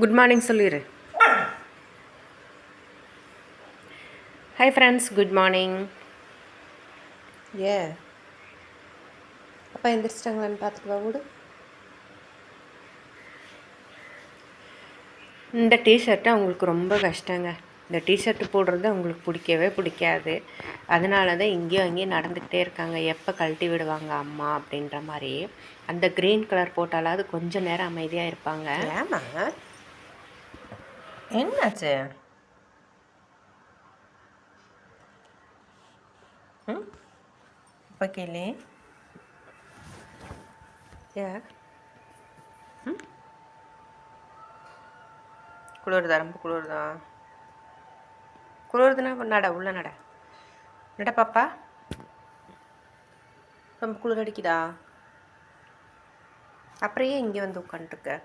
Good morning சொல்லிடு. Hi friends, good morning. அப்பா எந்திரிச்சிட்டாங்களான்னு பார்த்துட்டு வா விடு. இந்த டிஷர்ட்டு அவங்களுக்கு ரொம்ப கஷ்டங்க. இந்த டிஷர்ட்டு போடுறது அவங்களுக்கு பிடிக்கவே பிடிக்காது. அதனால தான் இங்கேயும் அங்கேயும் நடந்துக்கிட்டே இருக்காங்க. எப்போ கழட்டி விடுவாங்க அம்மா அப்படின்ற மாதிரி. அந்த க்ரீன் கலர் போட்டாலாவது கொஞ்சம் நேரம் அமைதியாக இருப்பாங்க. ஏமா என்னாச்சு? இப்போ கேளு. குளிருதா? ரொம்ப குளிருதா? குளிருதுன்னா நட, உள்ள நட நட பாப்பா. ரொம்ப குளிர் அடிக்குதா? அப்புறம் ஏன் இங்கே வந்து உட்காந்துருக்க?